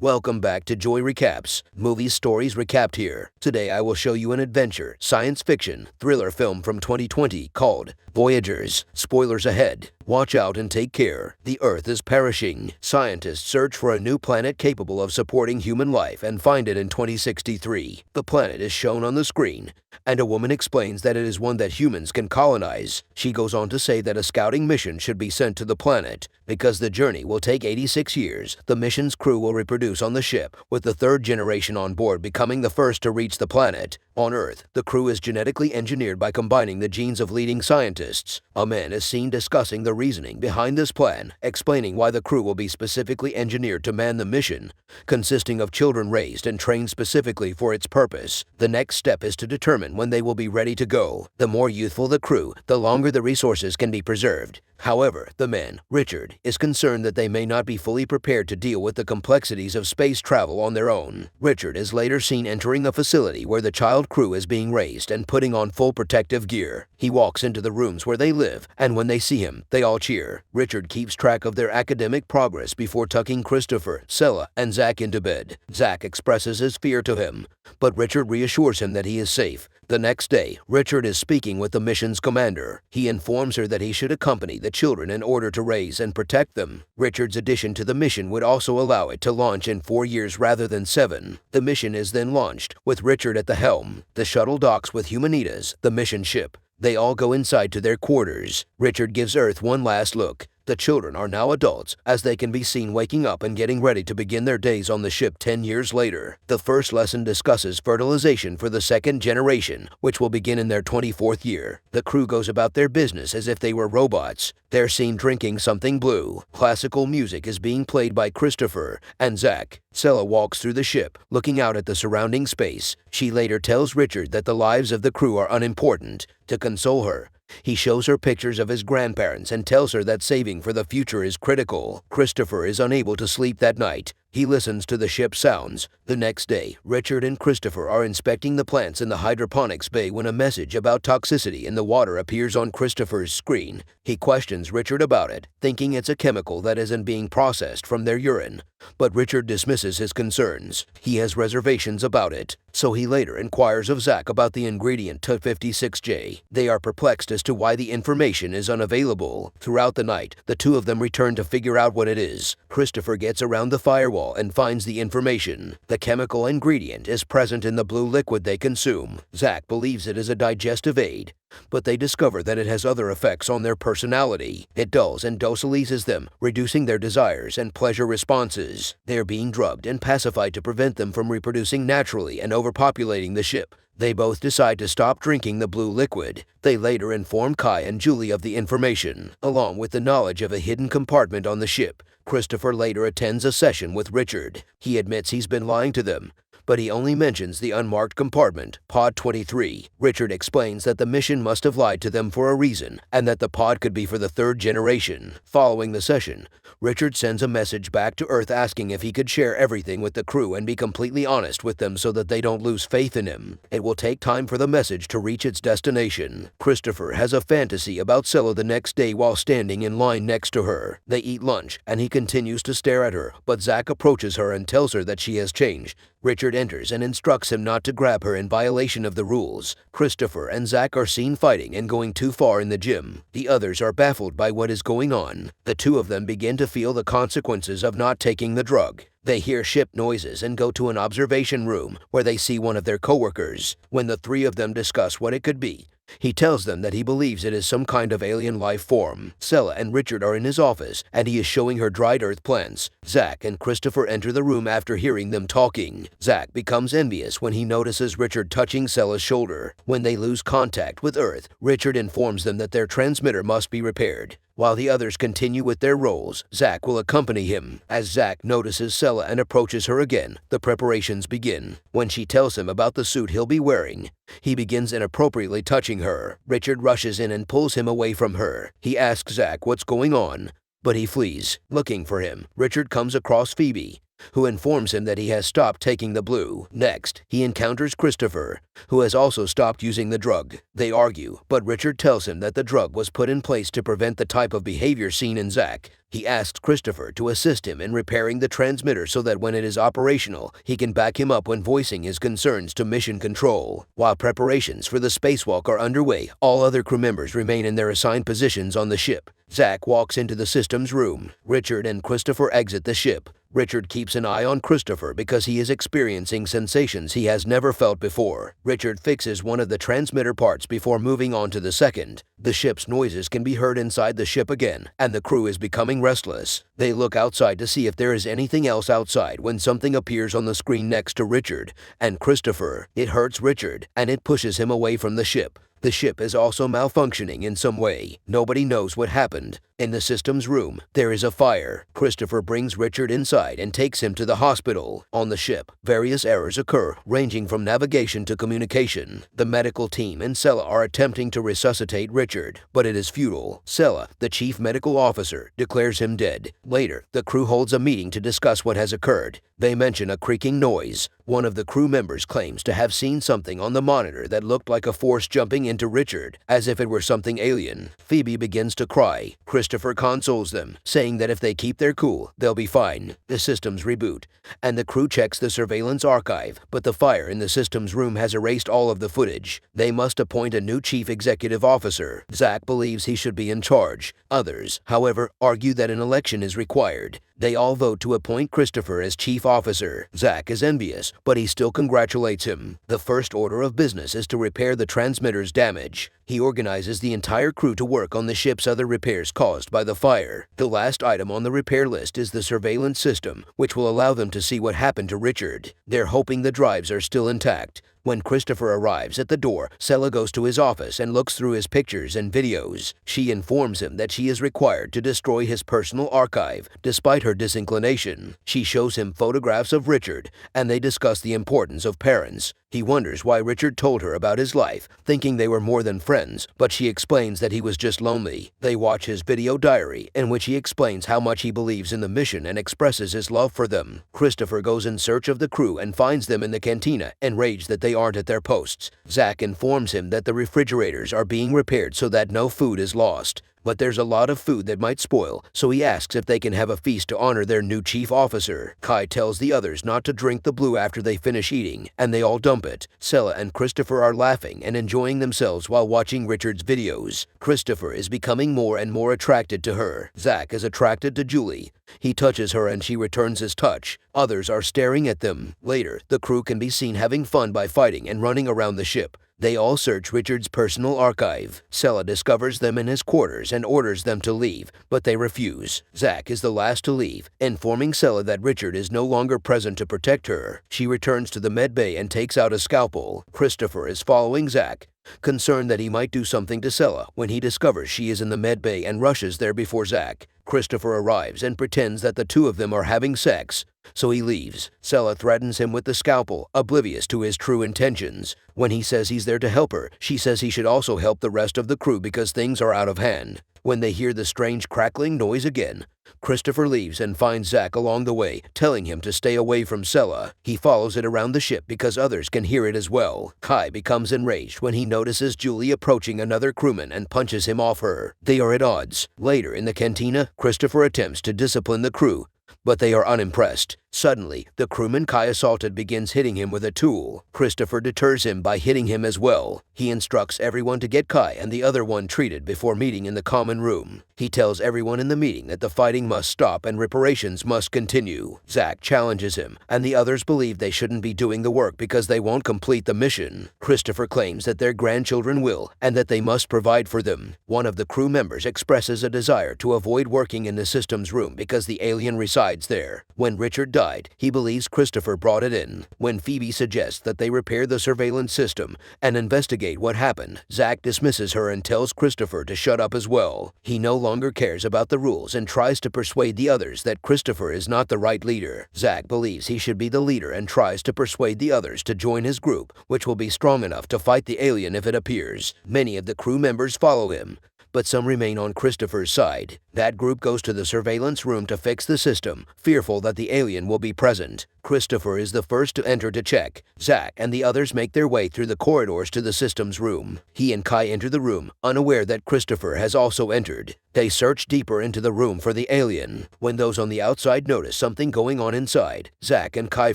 Welcome back to Joy Recaps, movie stories recapped here. Today I will show you an adventure, science fiction, thriller film from 2020 called Voyagers. Spoilers ahead. Watch out and take care. The Earth is perishing. Scientists search for a new planet capable of supporting human life and find it in 2063. The planet is shown on the screen, and a woman explains that it is one that humans can colonize. She goes on to say that a scouting mission should be sent to the planet because the journey will take 86 years. The mission's crew will reproduce on the ship, with the third generation on board becoming the first to reach the planet. On Earth, the crew is genetically engineered by combining the genes of leading scientists. A man is seen discussing the reasoning behind this plan, explaining why the crew will be specifically engineered to man the mission, consisting of children raised and trained specifically for its purpose. The next step is to determine when they will be ready to go. The more youthful the crew, the longer the resources can be preserved. However, the man, Richard, is concerned that they may not be fully prepared to deal with the complexities of space travel on their own. Richard is later seen entering a facility where the child crew is being raised and putting on full protective gear. He walks into the rooms where they live, and when they see him, they all cheer. Richard keeps track of their academic progress before tucking Christopher, Sela, and Zac into bed. Zac expresses his fear to him, but Richard reassures him that he is safe. The next day, Richard is speaking with the mission's commander. He informs her that he should accompany the children in order to raise and protect them. Richard's addition to the mission would also allow it to launch in 4 years rather than 7. The mission is then launched, with Richard at the helm. The shuttle docks with Humanitas, the mission ship. They all go inside to their quarters. Richard gives Earth one last look. The children are now adults, as they can be seen waking up and getting ready to begin their days on the ship 10 years later. The first lesson discusses fertilization for the second generation, which will begin in their 24th year. The crew goes about their business as if they were robots. They're seen drinking something blue. Classical music is being played by Christopher and Zac. Sela walks through the ship, looking out at the surrounding space. She later tells Richard that the lives of the crew are unimportant. To console her, he shows her pictures of his grandparents and tells her that saving for the future is critical. Christopher is unable to sleep that night. He listens to the ship's sounds. The next day, Richard and Christopher are inspecting the plants in the hydroponics bay when a message about toxicity in the water appears on Christopher's screen. He questions Richard about it, thinking it's a chemical that isn't being processed from their urine. But Richard dismisses his concerns. He has reservations about it, so he later inquires of Zac about the ingredient T56J. They are perplexed as to why the information is unavailable. Throughout the night, the two of them return to figure out what it is. Christopher gets around the firewall and finds the information. The chemical ingredient is present in the blue liquid they consume. Zac believes it is a digestive aid, but they discover that it has other effects on their personality. It dulls and docilizes them, reducing their desires and pleasure responses. They are being drugged and pacified to prevent them from reproducing naturally and overpopulating the ship. They both decide to stop drinking the blue liquid. They later inform Kai and Julie of the information, along with the knowledge of a hidden compartment on the ship. Christopher later attends a session with Richard. He admits he's been lying to them, but he only mentions the unmarked compartment, Pod 23. Richard explains that the mission must have lied to them for a reason, and that the pod could be for the third generation. Following the session, Richard sends a message back to Earth asking if he could share everything with the crew and be completely honest with them so that they don't lose faith in him. It will take time for the message to reach its destination. Christopher has a fantasy about Sela the next day while standing in line next to her. They eat lunch, and he continues to stare at her, but Zac approaches her and tells her that she has changed. Richard enters and instructs him not to grab her in violation of the rules. Christopher and Zac are seen fighting and going too far in the gym. The others are baffled by what is going on. The two of them begin to feel the consequences of not taking the drug. They hear ship noises and go to an observation room where they see one of their coworkers. When the three of them discuss what it could be, he tells them that he believes it is some kind of alien life form. Sela and Richard are in his office, and he is showing her dried earth plants. Zac and Christopher enter the room after hearing them talking. Zac becomes envious when he notices Richard touching Sela's shoulder. When they lose contact with Earth, Richard informs them that their transmitter must be repaired. While the others continue with their roles, Zac will accompany him. As Zac notices Sela and approaches her again, the preparations begin. When she tells him about the suit he'll be wearing, he begins inappropriately touching her. Richard rushes in and pulls him away from her. He asks Zac what's going on, but he flees. Looking for him, Richard comes across Phoebe. who informs him that he has stopped taking the blue. Next, he encounters Christopher, who has also stopped using the drug. They argue, but Richard tells him that the drug was put in place to prevent the type of behavior seen in Zac. He asks Christopher to assist him in repairing the transmitter so that when it is operational, he can back him up when voicing his concerns to Mission Control. While preparations for the spacewalk are underway, all other crew members remain in their assigned positions on the ship. Zac walks into the systems room. Richard and Christopher exit the ship. Richard keeps an eye on Christopher because he is experiencing sensations he has never felt before. Richard fixes one of the transmitter parts before moving on to the second. The ship's noises can be heard inside the ship again, and the crew is becoming restless. They look outside to see if there is anything else outside when something appears on the screen next to Richard and Christopher. It hurts Richard, and it pushes him away from the ship. The ship is also malfunctioning in some way. Nobody knows what happened. In the systems room, there is a fire. Christopher brings Richard inside and takes him to the hospital. On the ship, various errors occur, ranging from navigation to communication. The medical team and Sela are attempting to resuscitate Richard, but it is futile. Sela, the chief medical officer, declares him dead. Later, the crew holds a meeting to discuss what has occurred. They mention a creaking noise. One of the crew members claims to have seen something on the monitor that looked like a force jumping into Richard, as if it were something alien. Phoebe begins to cry. Christopher consoles them, saying that if they keep their cool, they'll be fine. The systems reboot, and the crew checks the surveillance archive, but the fire in the systems room has erased all of the footage. They must appoint a new chief executive officer. Zac believes he should be in charge. Others, however, argue that an election is required. They all vote to appoint Christopher as chief officer. Zac is envious, but he still congratulates him. The first order of business is to repair the transmitter's damage. He organizes the entire crew to work on the ship's other repairs caused by the fire. The last item on the repair list is the surveillance system, which will allow them to see what happened to Richard. They're hoping the drives are still intact. When Christopher arrives at the door, Sela goes to his office and looks through his pictures and videos. She informs him that she is required to destroy his personal archive, despite her disinclination. She shows him photographs of Richard, and they discuss the importance of parents. He wonders why Richard told her about his life, thinking they were more than friends, but she explains that he was just lonely. They watch his video diary, in which he explains how much he believes in the mission and expresses his love for them. Christopher goes in search of the crew and finds them in the cantina, enraged that they aren't at their posts. Zac informs him that the refrigerators are being repaired so that no food is lost. But there's a lot of food that might spoil, so he asks if they can have a feast to honor their new chief officer. Kai tells the others not to drink the blue after they finish eating, and they all dump it. Sela and Christopher are laughing and enjoying themselves while watching Richard's videos. Christopher is becoming more and more attracted to her. Zac is attracted to Julie. He touches her and she returns his touch. Others are staring at them. Later, the crew can be seen having fun by fighting and running around the ship. They all search Richard's personal archive. Sela discovers them in his quarters and orders them to leave, but they refuse. Zac is the last to leave, informing Sela that Richard is no longer present to protect her. She returns to the med bay and takes out a scalpel. Christopher is following Zac, concerned that he might do something to Sela when he discovers she is in the med bay and rushes there before Zac. Christopher arrives and pretends that the two of them are having sex, so he leaves. Sela threatens him with the scalpel, oblivious to his true intentions. When he says he's there to help her, she says he should also help the rest of the crew because things are out of hand. When they hear the strange crackling noise again, Christopher leaves and finds Zac along the way, telling him to stay away from Sela. He follows it around the ship because others can hear it as well. Kai becomes enraged when he notices Julie approaching another crewman and punches him off her. They are at odds. Later in the cantina, Christopher attempts to discipline the crew, but they are unimpressed. Suddenly, the crewman Kai assaulted begins hitting him with a tool. Christopher deters him by hitting him as well. He instructs everyone to get Kai and the other one treated before meeting in the common room. He tells everyone in the meeting that the fighting must stop and reparations must continue. Zac challenges him, and the others believe they shouldn't be doing the work because they won't complete the mission. Christopher claims that their grandchildren will, and that they must provide for them. One of the crew members expresses a desire to avoid working in the systems room because the alien resides there. When Richard died, he believes Christopher brought it in. When Phoebe suggests that they repair the surveillance system and investigate what happened, Zac dismisses her and tells Christopher to shut up as well. He no longer cares about the rules and tries to persuade the others that Christopher is not the right leader. Zac believes he should be the leader and tries to persuade the others to join his group, which will be strong enough to fight the alien if it appears. Many of the crew members follow him, but some remain on Christopher's side. That group goes to the surveillance room to fix the system, fearful that the alien will be present. Christopher is the first to enter to check. Zac and the others make their way through the corridors to the system's room. He and Kai enter the room, unaware that Christopher has also entered. They search deeper into the room for the alien. When those on the outside notice something going on inside, Zac and Kai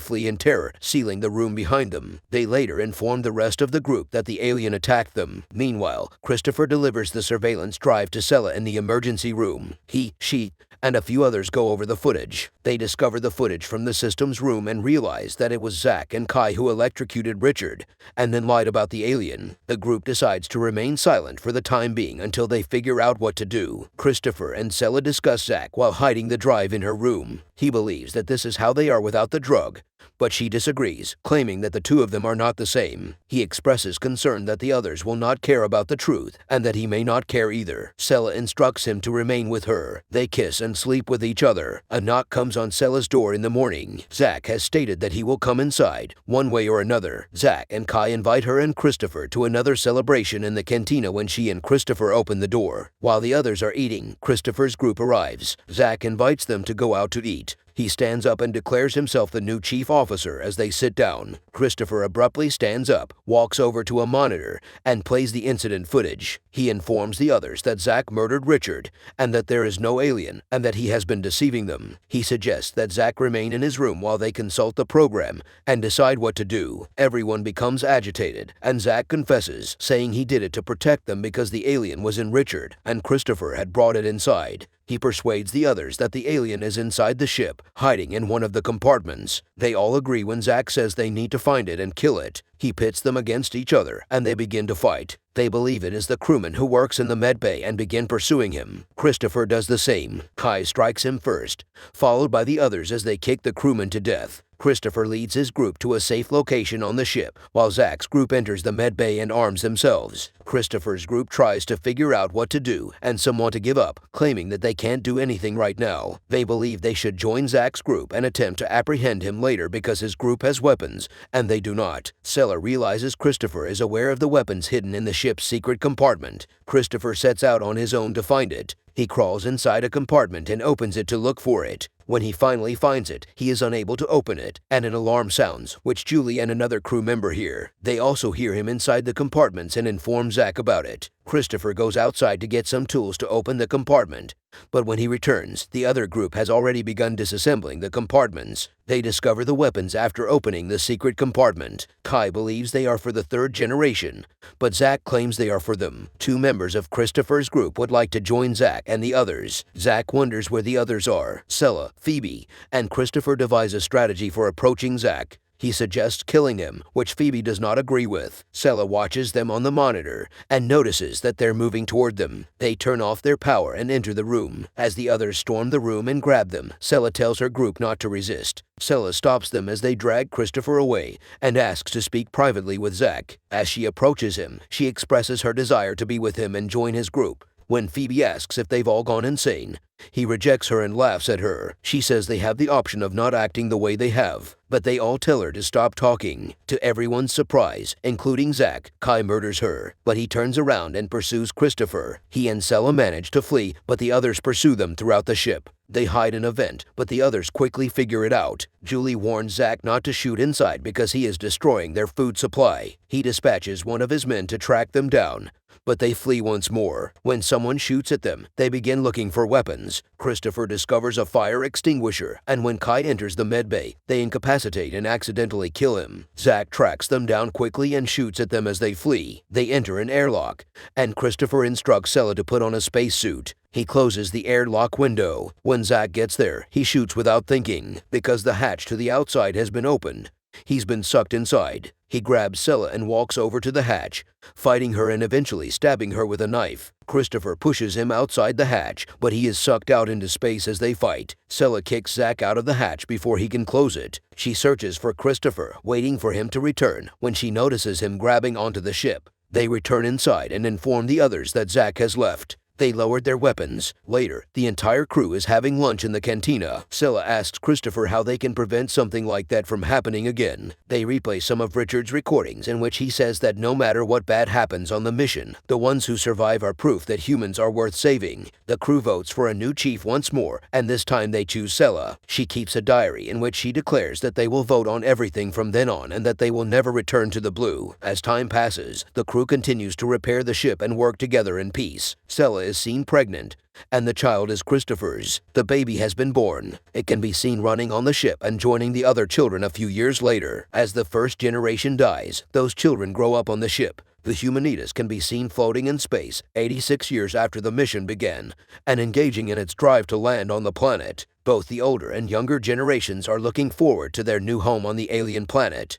flee in terror, sealing the room behind them. They later inform the rest of the group that the alien attacked them. Meanwhile, Christopher delivers the surveillance drive to Sela in the emergency room. She, and a few others go over the footage. They discover the footage from the system's room and realize that it was Zac and Kai who electrocuted Richard, and then lied about the alien. The group decides to remain silent for the time being until they figure out what to do. Christopher and Sela discuss Zac while hiding the drive in her room. He believes that this is how they are without the drug, but she disagrees, claiming that the two of them are not the same. He expresses concern that the others will not care about the truth, and that he may not care either. Sela instructs him to remain with her. They kiss and sleep with each other. A knock comes on Sela's door in the morning. Zac has stated that he will come inside, one way or another. Zac and Kai invite her and Christopher to another celebration in the cantina when she and Christopher open the door. While the others are eating, Christopher's group arrives. Zac invites them to go out to eat. He stands up and declares himself the new chief officer as they sit down. Christopher abruptly stands up, walks over to a monitor, and plays the incident footage. He informs the others that Zac murdered Richard, and that there is no alien, and that he has been deceiving them. He suggests that Zac remain in his room while they consult the program and decide what to do. Everyone becomes agitated, and Zac confesses, saying he did it to protect them because the alien was in Richard, and Christopher had brought it inside. He persuades the others that the alien is inside the ship, hiding in one of the compartments. They all agree when Zac says they need to find it and kill it. He pits them against each other, and they begin to fight. They believe it is the crewman who works in the medbay and begin pursuing him. Christopher does the same. Kai strikes him first, followed by the others as they kick the crewman to death. Christopher leads his group to a safe location on the ship, while Zac's group enters the medbay and arms themselves. Christopher's group tries to figure out what to do, and some want to give up, claiming that they can't do anything right now. They believe they should join Zac's group and attempt to apprehend him later because his group has weapons, and they do not. Sela realizes Christopher is aware of the weapons hidden in the ship's secret compartment. Christopher sets out on his own to find it. He crawls inside a compartment and opens it to look for it. When he finally finds it, he is unable to open it, and an alarm sounds, which Julie and another crew member hear. They also hear him inside the compartments and inform Zac about it. Christopher goes outside to get some tools to open the compartment, but when he returns, the other group has already begun disassembling the compartments. They discover the weapons after opening the secret compartment. Kai believes they are for the third generation, but Zac claims they are for them. Two members of Christopher's group would like to join Zac and the others. Zac wonders where the others are. Sela, Phoebe, and Christopher devise a strategy for approaching Zac. He suggests killing him, which Phoebe does not agree with. Sela watches them on the monitor and notices that they're moving toward them. They turn off their power and enter the room. As the others storm the room and grab them, Sela tells her group not to resist. Sela stops them as they drag Christopher away and asks to speak privately with Zac. As she approaches him, she expresses her desire to be with him and join his group. When Phoebe asks if they've all gone insane, he rejects her and laughs at her. She says they have the option of not acting the way they have, but they all tell her to stop talking. To everyone's surprise, including Zac, Kai murders her, but he turns around and pursues Christopher. He and Sela manage to flee, but the others pursue them throughout the ship. They hide in a vent, but the others quickly figure it out. Julie warns Zac not to shoot inside because he is destroying their food supply. He dispatches one of his men to track them down, but they flee once more. When someone shoots at them, they begin looking for weapons. Christopher discovers a fire extinguisher, and when Kai enters the medbay, they incapacitate and accidentally kill him. Zac tracks them down quickly and shoots at them as they flee. They enter an airlock, and Christopher instructs Sela to put on a spacesuit. He closes the airlock window. When Zac gets there, he shoots without thinking, because the hatch to the outside has been opened. He's been sucked inside. He grabs Sela and walks over to the hatch, fighting her and eventually stabbing her with a knife. Christopher pushes him outside the hatch, but he is sucked out into space as they fight. Sela kicks Zac out of the hatch before he can close it. She searches for Christopher, waiting for him to return when she notices him grabbing onto the ship. They return inside and inform the others that Zac has left. They lowered their weapons. Later, the entire crew is having lunch in the cantina. Sela asks Christopher how they can prevent something like that from happening again. They replay some of Richard's recordings in which he says that no matter what bad happens on the mission, the ones who survive are proof that humans are worth saving. The crew votes for a new chief once more, and this time they choose Sela. She keeps a diary in which she declares that they will vote on everything from then on and that they will never return to the blue. As time passes, the crew continues to repair the ship and work together in peace. Sela is seen pregnant, and the child is Christopher's. The baby has been born. It can be seen running on the ship and joining the other children a few years later. As the first generation dies, those children grow up on the ship. The Humanitas can be seen floating in space 86 years after the mission began and engaging in its drive to land on the planet. Both the older and younger generations are looking forward to their new home on the alien planet.